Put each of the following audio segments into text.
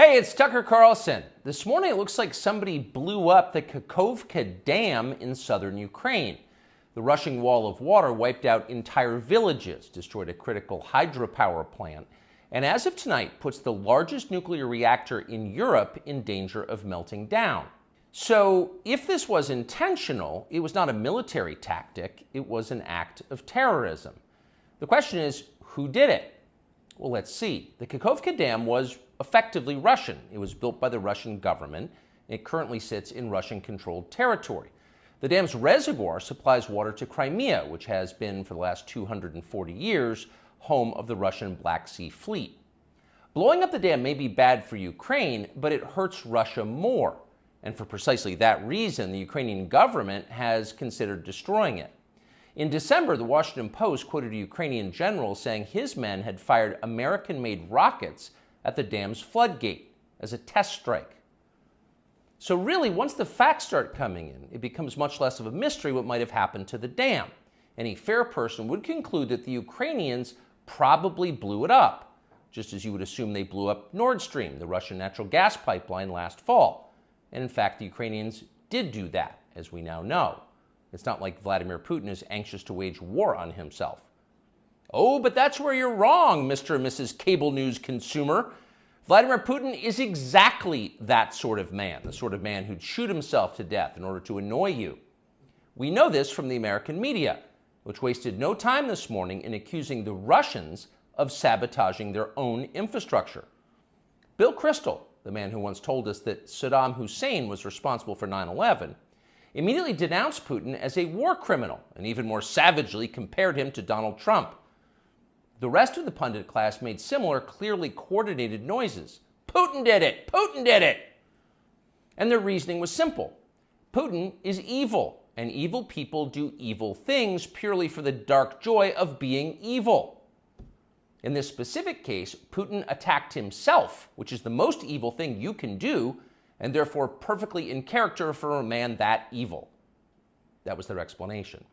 Hey, it's Tucker Carlson. This morning it looks like somebody blew up the Kakhovka Dam in southern Ukraine. The rushing wall of water wiped out entire villages, destroyed a critical hydropower plant, and as of tonight puts the largest nuclear reactor in Europe in danger of melting down. So if this was intentional, it was not a military tactic, it was an act of terrorism. The question is, who did it? Well, let's see. The Kakhovka Dam was effectively Russian. It was built by the Russian government. It currently sits in Russian-controlled territory. The dam's reservoir supplies water to Crimea, which has been, for the last 240 years, home of the Russian Black Sea Fleet. Blowing up the dam may be bad for Ukraine, but it hurts Russia more. And for precisely that reason, the Ukrainian government has considered destroying it. In December, the Washington Post quoted a Ukrainian general saying his men had fired American-made rockets at the dam's floodgate as a test strike. So really, once the facts start coming in, it becomes much less of a mystery what might have happened to the dam. Any fair person would conclude that the Ukrainians probably blew it up, just as you would assume they blew up Nord Stream, the Russian natural gas pipeline, last fall. And in fact, the Ukrainians did do that, as we now know. It's not like Vladimir Putin is anxious to wage war on himself. Oh, but that's where you're wrong, Mr. and Mrs. Cable News consumer. Vladimir Putin is exactly that sort of man, the sort of man who'd shoot himself to death in order to annoy you. We know this from the American media, which wasted no time this morning in accusing the Russians of sabotaging their own infrastructure. Bill Kristol, the man who once told us that Saddam Hussein was responsible for 9/11, immediately denounced Putin as a war criminal and even more savagely compared him to Donald Trump. The rest of the pundit class made similar, clearly coordinated noises. Putin did it! Putin did it! And their reasoning was simple. Putin is evil, and evil people do evil things purely for the dark joy of being evil. In this specific case, Putin attacked himself, which is the most evil thing you can do, and therefore perfectly in character for a man that evil. That was their explanation.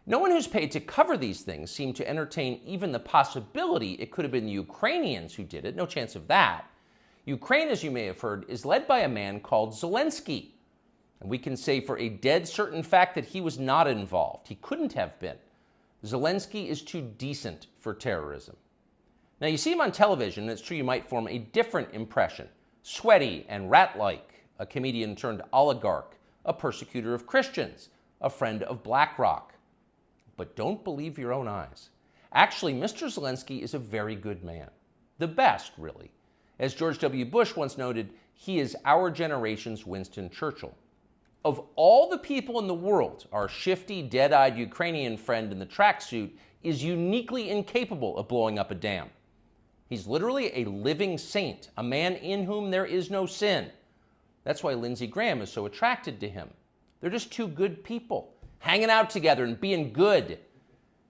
No one who's paid to cover these things seemed to entertain even the possibility it could have been the Ukrainians who did it. No chance of that. Ukraine, as you may have heard, is led by a man called Zelensky. And we can say for a dead certain fact that he was not involved. He couldn't have been. Zelensky is too decent for terrorism. Now, you see him on television, and it's true you might form a different impression. Sweaty and rat-like, a comedian turned oligarch, a persecutor of Christians, a friend of BlackRock. But don't believe your own eyes. Actually, Mr. Zelensky is a very good man. The best, really. As George W. Bush once noted, he is our generation's Winston Churchill. Of all the people in the world, our shifty, dead-eyed Ukrainian friend in the tracksuit is uniquely incapable of blowing up a dam. He's literally a living saint, a man in whom there is no sin. That's why Lindsey Graham is so attracted to him. They're just two good people, hanging out together and being good.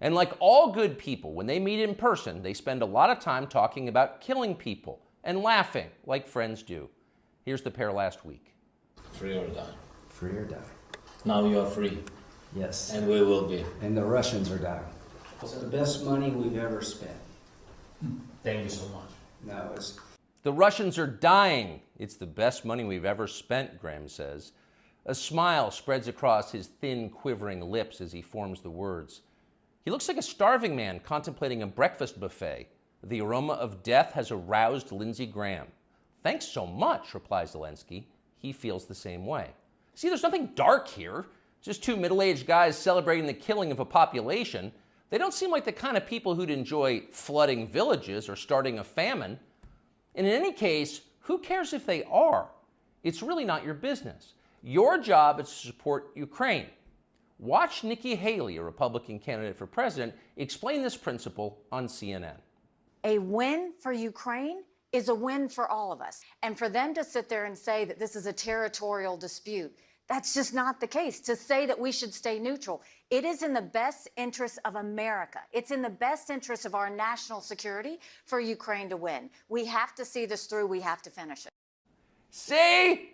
And like all good people, when they meet in person, they spend a lot of time talking about killing people and laughing like friends do. Here's the pair last week. Free or die. Free or die. Now you are free. Yes. And we will be. And the Russians are dying. It's the best money we've ever spent. Thank you so much. No, it's... The Russians are dying. It's the best money we've ever spent, Graham says. A smile spreads across his thin, quivering lips as he forms the words. He looks like a starving man contemplating a breakfast buffet. The aroma of death has aroused Lindsey Graham. Thanks so much, replies Zelensky. He feels the same way. See, there's nothing dark here. Just two middle-aged guys celebrating the killing of a population. They don't seem like the kind of people who'd enjoy flooding villages or starting a famine. And in any case, who cares if they are? It's really not your business. Your job is to support Ukraine. Watch Nikki Haley, a Republican candidate for president, explain this principle on CNN. A win for Ukraine is a win for all of us. And for them to sit there and say that this is a territorial dispute, that's just not the case. To say that we should stay neutral, it is in the best interest of America. It's in the best interest of our national security for Ukraine to win. We have to see this through. We have to finish it. See?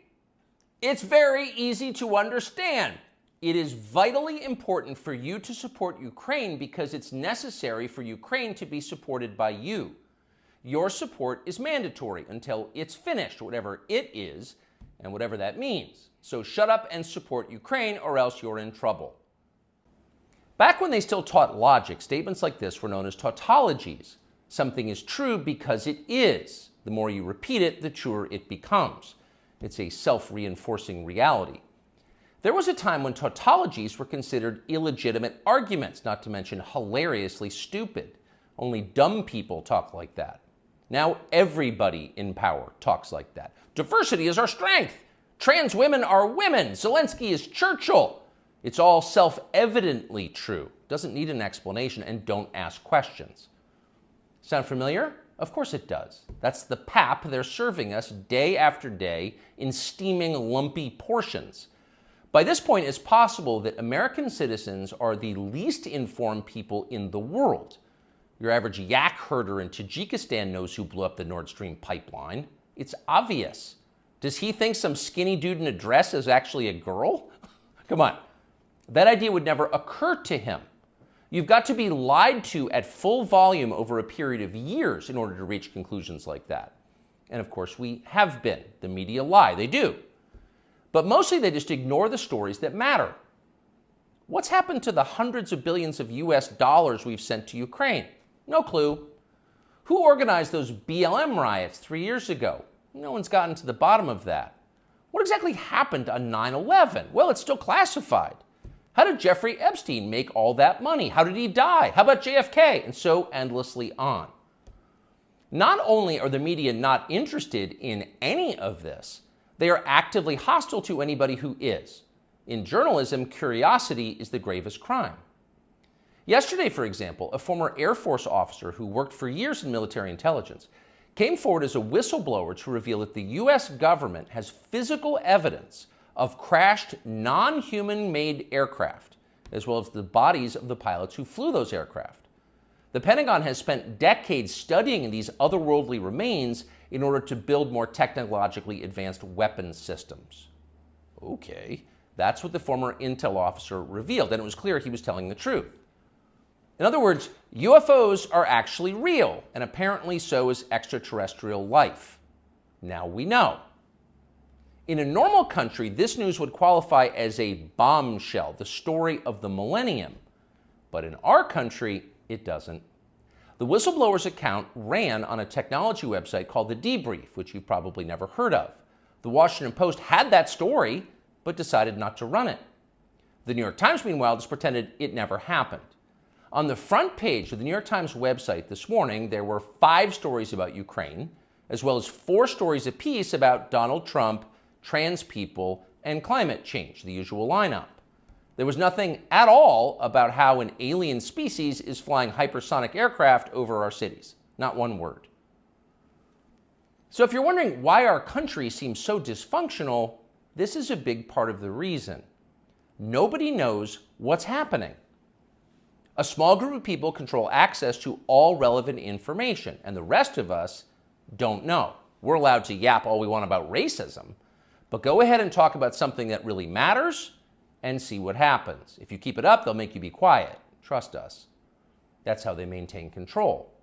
It's very easy to understand. It is vitally important for you to support Ukraine because it's necessary for Ukraine to be supported by you. Your support is mandatory until it's finished, whatever it is, and whatever that means. So shut up and support Ukraine, or else you're in trouble. Back when they still taught logic, statements like this were known as tautologies. Something is true because it is. The more you repeat it, the truer it becomes. It's a self-reinforcing reality. There was a time when tautologies were considered illegitimate arguments, not to mention hilariously stupid. Only dumb people talk like that. Now everybody in power talks like that. Diversity is our strength. Trans women are women. Zelensky is Churchill. It's all self-evidently true. Doesn't need an explanation, and don't ask questions. Sound familiar? Of course it does. That's the pap they're serving us day after day in steaming, lumpy portions. By this point, it's possible that American citizens are the least informed people in the world. Your average yak herder in Tajikistan knows who blew up the Nord Stream pipeline. It's obvious. Does he think some skinny dude in a dress is actually a girl? Come on. That idea would never occur to him. You've got to be lied to at full volume over a period of years in order to reach conclusions like that. And of course, we have been. The media lie. They do. But mostly they just ignore the stories that matter. What's happened to the hundreds of billions of US dollars we've sent to Ukraine? No clue. Who organized those BLM riots 3 years ago? No one's gotten to the bottom of that. What exactly happened on 9/11? Well, it's still classified. How did Jeffrey Epstein make all that money? How did he die? How about JFK? And so endlessly on. Not only are the media not interested in any of this, they are actively hostile to anybody who is. In journalism, curiosity is the gravest crime. Yesterday, for example, a former Air Force officer who worked for years in military intelligence came forward as a whistleblower to reveal that the U.S. government has physical evidence of crashed non-human-made aircraft, as well as the bodies of the pilots who flew those aircraft. The Pentagon has spent decades studying these otherworldly remains in order to build more technologically advanced weapons systems. Okay, that's what the former intel officer revealed, and it was clear he was telling the truth. In other words, UFOs are actually real, and apparently so is extraterrestrial life. Now we know. In a normal country, this news would qualify as a bombshell, the story of the millennium. But in our country, it doesn't. The whistleblower's account ran on a technology website called The Debrief, which you've probably never heard of. The Washington Post had that story, but decided not to run it. The New York Times, meanwhile, just pretended it never happened. On the front page of the New York Times website this morning, there were 5 stories about Ukraine, as well as 4 stories apiece about Donald Trump, trans people, and climate change, the usual lineup. There was nothing at all about how an alien species is flying hypersonic aircraft over our cities. Not one word. So if you're wondering why our country seems so dysfunctional, this is a big part of the reason. Nobody knows what's happening. A small group of people control access to all relevant information, and the rest of us don't know. We're allowed to yap all we want about racism, but go ahead and talk about something that really matters and see what happens. If you keep it up, they'll make you be quiet. Trust us. That's how they maintain control.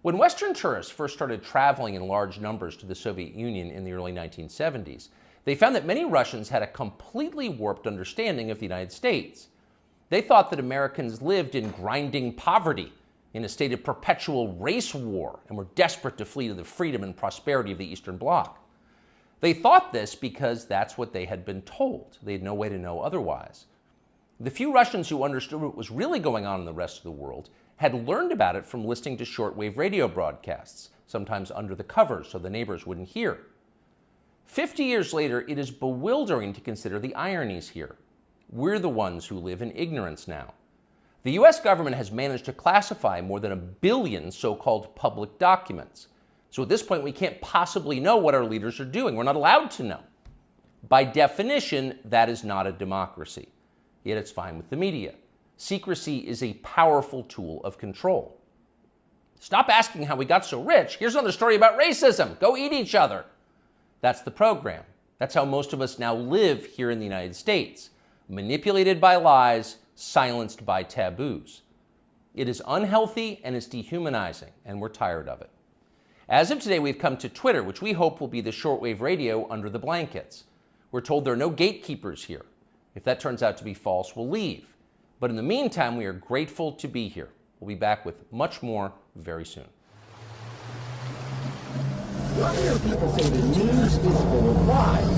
When Western tourists first started traveling in large numbers to the Soviet Union in the early 1970s, they found that many Russians had a completely warped understanding of the United States. They thought that Americans lived in grinding poverty, in a state of perpetual race war, and were desperate to flee to the freedom and prosperity of the Eastern Bloc. They thought this because that's what they had been told. They had no way to know otherwise. The few Russians who understood what was really going on in the rest of the world had learned about it from listening to shortwave radio broadcasts, sometimes under the covers so the neighbors wouldn't hear. 50 years later, it is bewildering to consider the ironies here. We're the ones who live in ignorance now. The US government has managed to classify more than 1 billion so-called public documents. So at this point, we can't possibly know what our leaders are doing. We're not allowed to know. By definition, that is not a democracy. Yet it's fine with the media. Secrecy is a powerful tool of control. Stop asking how we got so rich. Here's another story about racism. Go eat each other. That's the program. That's how most of us now live here in the United States. Manipulated by lies, silenced by taboos. It is unhealthy and it's dehumanizing, and we're tired of it. As of today, we've come to Twitter, which we hope will be the shortwave radio under the blankets. We're told there are no gatekeepers here. If that turns out to be false, we'll leave. But in the meantime, we are grateful to be here. We'll be back with much more very soon. You'll hear people say the news is full of lies.